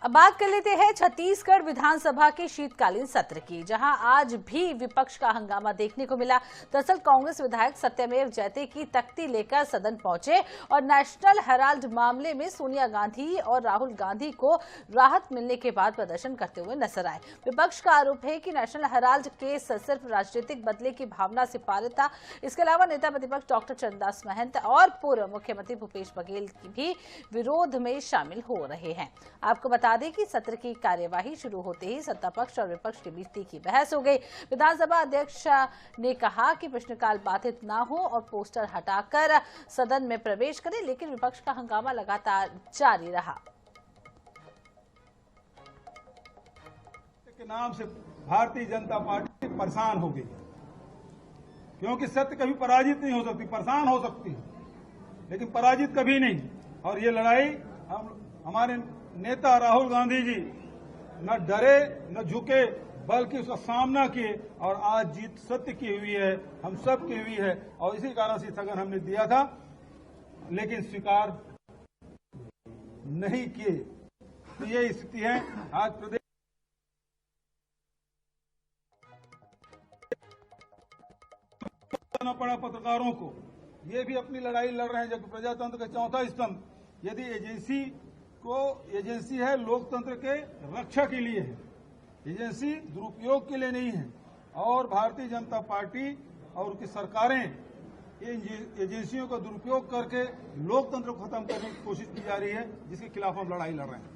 अब बात कर लेते हैं छत्तीसगढ़ विधानसभा के शीतकालीन सत्र की, जहां आज भी विपक्ष का हंगामा देखने को मिला। दरअसल कांग्रेस विधायक सत्यमेव जयते की तख्ती लेकर सदन पहुंचे और नेशनल हेराल्ड मामले में सोनिया गांधी और राहुल गांधी को राहत मिलने के बाद प्रदर्शन करते हुए नजर आए। विपक्ष का आरोप है कि नेशनल हेराल्ड केस सिर्फ राजनीतिक बदले की भावना से पारित था। इसके अलावा नेता प्रतिपक्ष डॉक्टर चरणदास महंत और पूर्व मुख्यमंत्री भूपेश बघेल की भी विरोध में शामिल हो रहे हैं। आपको बता दें कि सत्र की कार्यवाही शुरू होते ही सत्ता पक्ष और विपक्ष के बीच तीखी बहस हो गई। विधानसभा अध्यक्ष ने कहा कि प्रश्नकाल बाधित न हो और पोस्टर हटाकर सदन में प्रवेश करें, लेकिन विपक्ष का हंगामा लगातार जारी रहा। के नाम से भारतीय जनता पार्टी परेशान हो गई, क्योंकि सत्य कभी पराजित नहीं हो सकती, परेशान हो सकती है लेकिन पराजित कभी नहीं। और ये लड़ाई हमारे नेता राहुल गांधी जी न डरे न झुके, बल्कि उसका सामना किए और आज जीत सत्य की हुई है, हम सब की हुई है। और इसी कारण से स्थगन हमने दिया था, लेकिन स्वीकार नहीं किए। तो ये स्थिति है आज प्रदेश पड़ा पत्रकारों को। ये भी अपनी लड़ाई लड़ रहे हैं, जबकि प्रजातंत्र का चौथा स्तंभ यदि एजेंसी है लोकतंत्र के रक्षा के लिए है, एजेंसी दुरुपयोग के लिए नहीं है। और भारतीय जनता पार्टी और उसकी सरकारें इन एजेंसियों का दुरुपयोग करके लोकतंत्र को खत्म करने की कोशिश की जा रही है, जिसके खिलाफ हम लड़ाई लड़ रहे हैं।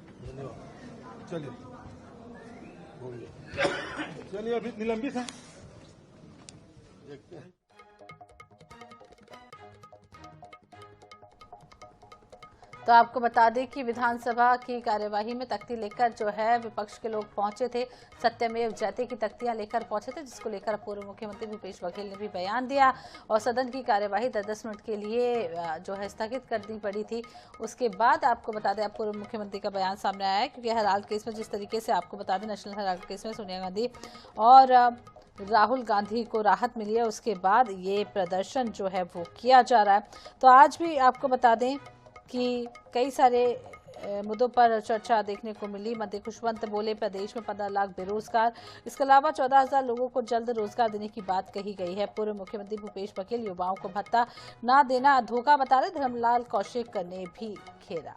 चलिए अभी निलंबित है, देखते हैं। तो आपको बता दें कि विधानसभा की कार्यवाही में तख्ती लेकर जो है विपक्ष के लोग पहुंचे थे। सत्यमेव जयते की तख्तियां लेकर पहुंचे थे, जिसको लेकर पूर्व मुख्यमंत्री भूपेश बघेल ने भी बयान दिया और सदन की कार्यवाही 10 मिनट के लिए जो है स्थगित करनी पड़ी थी। उसके बाद आपको बता दें, पूर्व मुख्यमंत्री का बयान सामने आया है, क्योंकि हेराल्ड केस में जिस तरीके से आपको बता दें नेशनल हेराल्ड केस में सोनिया गांधी और राहुल गांधी को राहत मिली है, उसके बाद ये प्रदर्शन जो है वो किया जा रहा है। तो आज भी आपको बता दें कि कई सारे मुद्दों पर चर्चा देखने को मिली। मंत्री खुशवंत बोले प्रदेश में 15 लाख बेरोजगार, इसके अलावा 14,000 लोगों को जल्द रोजगार देने की बात कही गई है। पूर्व मुख्यमंत्री भूपेश बघेल युवाओं को भत्ता न देना धोखा बता रहे। धर्मलाल कौशिक ने भी घेरा।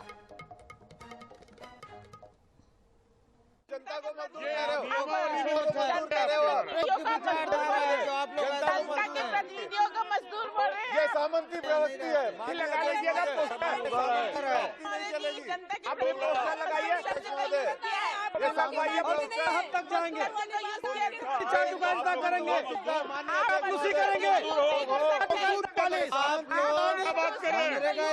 ये सामंती प्रवृत्ति है, लगा लीजिएगा अपनी पोस्टर लगाइए, ये सामान्य हद तक जाएंगे, दुकान तक करेंगे, उसी करेंगे।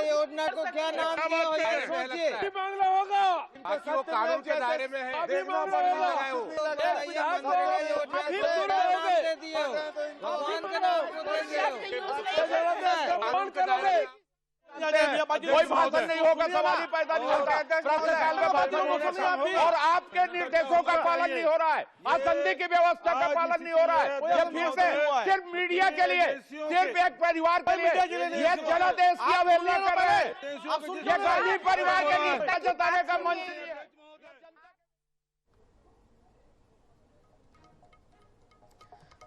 योजना को क्या नाम दिया सोचिए, मामला होगा बाकी वो कानून के दायरे में है। कोई भाषण नहीं होगा, सवाल ही पैदा नहीं होगा, प्रश्नकाल में भाषण होगा और आपके निर्देशों का पालन नहीं हो रहा है, आसंदी की व्यवस्था का पालन नहीं हो रहा है। ये फिर से सिर्फ मीडिया के लिए, सिर्फ एक परिवार के लिए ये जनादेश की अवहेलना कर रहे हैं। ये गांधी परिवार के निष्ठा जताने का मंच नहीं है।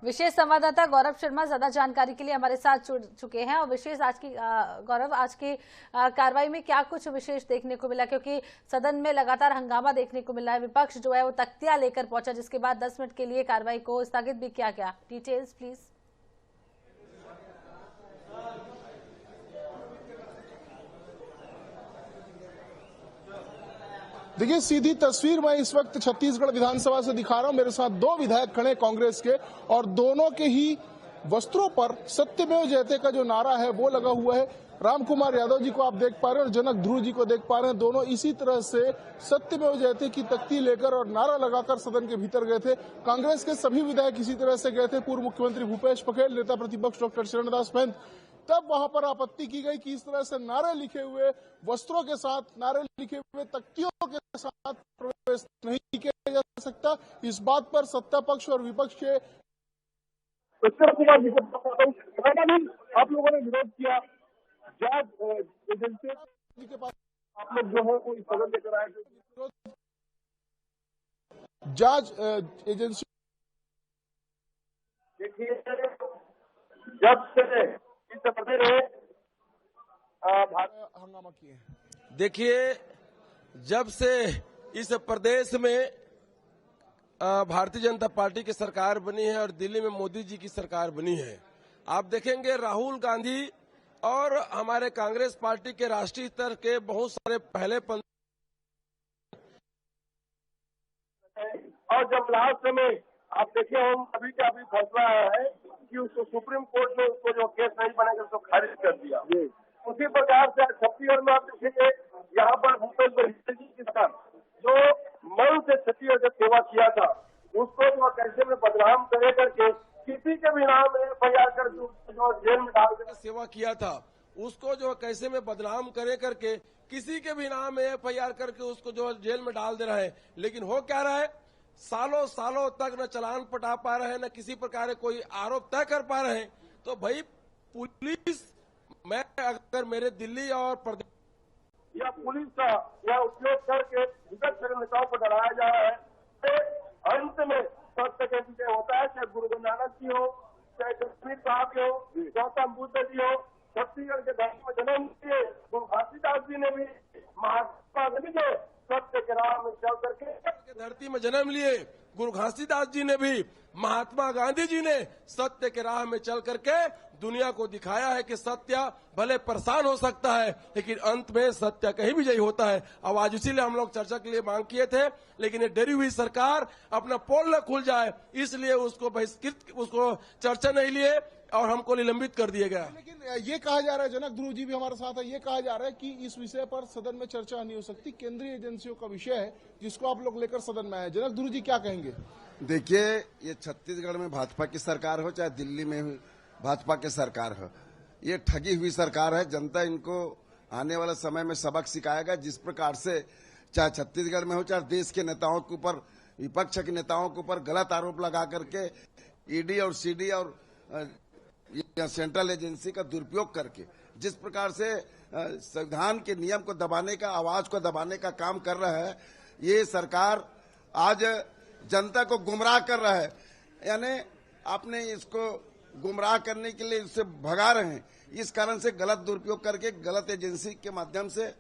विशेष संवाददाता गौरव शर्मा ज्यादा जानकारी के लिए हमारे साथ जुड़ चुके हैं। और विशेष आज की गौरव, आज की कार्रवाई में क्या कुछ विशेष देखने को मिला, क्योंकि सदन में लगातार हंगामा देखने को मिला है, विपक्ष जो है वो तख्तियां लेकर पहुंचा, जिसके बाद 10 मिनट के लिए कार्रवाई को स्थगित भी किया गया। Details please. देखिए, सीधी तस्वीर मैं इस वक्त छत्तीसगढ़ विधानसभा से दिखा रहा हूं। मेरे साथ दो विधायक खड़े कांग्रेस के और दोनों के ही वस्त्रों पर सत्यमेव जयते का जो नारा है वो लगा हुआ है। राम कुमार यादव जी को आप देख पा रहे हैं और जनक ध्रुव जी को देख पा रहे हैं। दोनों इसी तरह से सत्यमेव जयते की तख्ती लेकर और नारा लगाकर सदन के भीतर गए थे। कांग्रेस के सभी विधायक इसी तरह से गए थे। पूर्व मुख्यमंत्री भूपेश बघेल, नेता प्रतिपक्ष डॉक्टर चरणदास महंत। तब वहां पर आपत्ति की गई कि इस तरह से नारे लिखे हुए वस्त्रों के साथ, नारे लिखे हुए तख्तियों के साथ प्रवेश नहीं किया जा सकता। इस बात पर सत्ता पक्ष और विपक्ष के उत्तर कुमार जी आप लोगों ने विरोध किया, जांच एजेंसी के पास आप लोग जो है वो सदन लेकर आए थे। जांच एजेंसी देखिए, जब से इस प्रदेश में हंगामा किए। देखिए, जब से इस प्रदेश में भारतीय जनता पार्टी की सरकार बनी है और दिल्ली में मोदी जी की सरकार बनी है, आप देखेंगे राहुल गांधी और हमारे कांग्रेस पार्टी के राष्ट्रीय स्तर के बहुत सारे पहले और जब लास्ट में आप देखिए, हम अभी का अभी फैसला आया है कि उसको सुप्रीम कोर्ट ने उसको जो केस नहीं बनेगा उसको खारिज कर दिया। उसी प्रकार से छत्तीसगढ़ में आप देखेंगे, यहाँ पर भूपेश बघेल जी की सरकार जो मन से छत्तीसगढ़ की सेवा किया था, उसको जो कैसे में बदनाम करे करके किसी के भी नाम एफआईआर कर जो जेल में डाल देते सेवा किया था, उसको जो कैसे में बदनाम करे करके किसी के भी नाम में एफआईआर करके उसको जो जेल में डाल दे रहे हैं। लेकिन हो क्या रहा है, सालों सालों तक न चालान पटा पा रहे हैं, न किसी प्रकार के कोई आरोप तय कर पा रहे हैं। तो भाई पुलिस, मैं अगर मेरे दिल्ली और प्रदेश या पुलिस का या उपयोग करके विपक्ष के नेताओं को डराया जा रहा है, तो अंत में सत्य के विजय होता है। चाहे गुरु नानक जी हो, चाहे कश्मीर साहब जी हो, गौतम बुद्ध जी हो, छत्तीसगढ़ के धरती में जन्म लिए गुरु घासीदास जी ने भी महात्मा गांधी के सत्य के राह में चल करके धरती में जन्म लिए गुरु घासीदास जी ने भी, महात्मा गांधी जी ने सत्य के राह में चल करके दुनिया को दिखाया है कि सत्य भले परेशान हो सकता है लेकिन अंत में सत्य कहीं विजयी होता है। अब आज इसीलिए हम लोग चर्चा के लिए मांग किए थे, लेकिन ये डरी हुई सरकार अपना पोल न खुल जाए इसलिए उसको बहिष्कृत, उसको चर्चा नहीं लिए और हमको निलंबित कर दिया गया। लेकिन ये कहा जा रहा है, जनक ध्रुव जी भी हमारे साथ है, ये कहा जा रहा है कि इस विषय पर सदन में चर्चा नहीं हो सकती, केंद्रीय एजेंसियों का विषय है जिसको आप लोग लेकर सदन में आए। जनक ध्रुव जी क्या कहेंगे? देखिए, ये छत्तीसगढ़ में भाजपा की सरकार हो चाहे दिल्ली में भाजपा की सरकार हो, ये ठगी हुई सरकार है। जनता इनको आने वाले समय में सबक सिखाएगा। जिस प्रकार से चाहे छत्तीसगढ़ में हो चाहे देश के नेताओं के ऊपर, विपक्ष के नेताओं के ऊपर गलत आरोप लगा करके ईडी और सीडी और सेंट्रल एजेंसी का दुरुपयोग करके जिस प्रकार से संविधान के नियम को दबाने का, आवाज को दबाने का काम कर रहा है, ये सरकार आज जनता को गुमराह कर रहा है। यानी आपने इसको गुमराह करने के लिए इससे भगा रहे हैं। इस कारण से गलत दुरुपयोग करके गलत एजेंसी के माध्यम से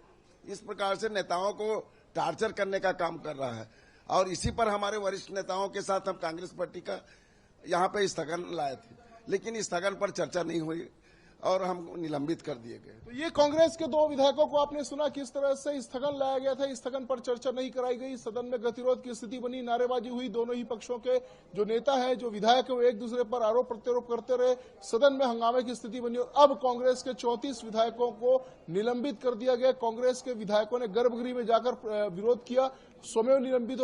इस प्रकार से नेताओं को टार्चर करने का काम कर रहा है। और इसी पर हमारे वरिष्ठ नेताओं के साथ हम कांग्रेस पार्टी का यहाँ पे स्थगन लाए थे, लेकिन स्थगन पर चर्चा नहीं हुई और हम निलंबित कर दिए गए। तो ये कांग्रेस के दो विधायकों को आपने सुना किस तरह से स्थगन लाया गया था, स्थगन पर चर्चा नहीं कराई गई, सदन में गतिरोध की स्थिति बनी, नारेबाजी हुई, दोनों ही पक्षों के जो नेता है, जो विधायक है, वो एक दूसरे पर आरोप प्रत्यारोप करते रहे, सदन में हंगामे की स्थिति बनी और अब कांग्रेस के 34 विधायकों को निलंबित कर दिया गया। कांग्रेस के विधायकों ने गर्भगृह में जाकर विरोध किया, स्वयं निलंबित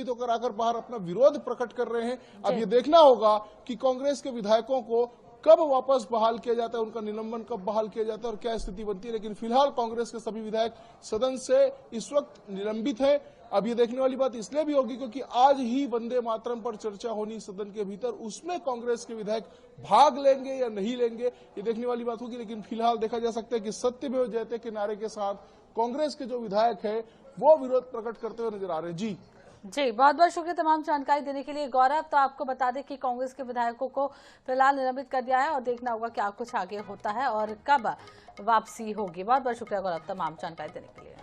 होकर आकर बाहर अपना विरोध प्रकट कर रहे हैं। अब ये देखना होगा कि कांग्रेस के विधायकों को कब वापस बहाल किया जाता है, उनका निलंबन कब बहाल किया जाता है और क्या स्थिति बनती है। लेकिन फिलहाल कांग्रेस के सभी विधायक सदन से इस वक्त निलंबित है। अब ये देखने वाली बात इसलिए भी होगी क्योंकि आज ही वंदे मातरम पर चर्चा होनी सदन के भीतर, उसमें कांग्रेस के विधायक भाग लेंगे या नहीं लेंगे, ये देखने वाली बात होगी। लेकिन फिलहाल देखा जा सकता है कि सत्यमेव जयते के नारे के साथ कांग्रेस के जो विधायक है वो विरोध प्रकट करते हुए नजर आ रहे हैं। जी, बहुत बहुत शुक्रिया तमाम जानकारी देने के लिए गौरव। तो आपको बता दें कि कांग्रेस के विधायकों को फिलहाल निलंबित कर दिया है और देखना होगा क्या कुछ आगे होता है और कब वापसी होगी। बहुत बहुत शुक्रिया गौरव तमाम जानकारी देने के लिए।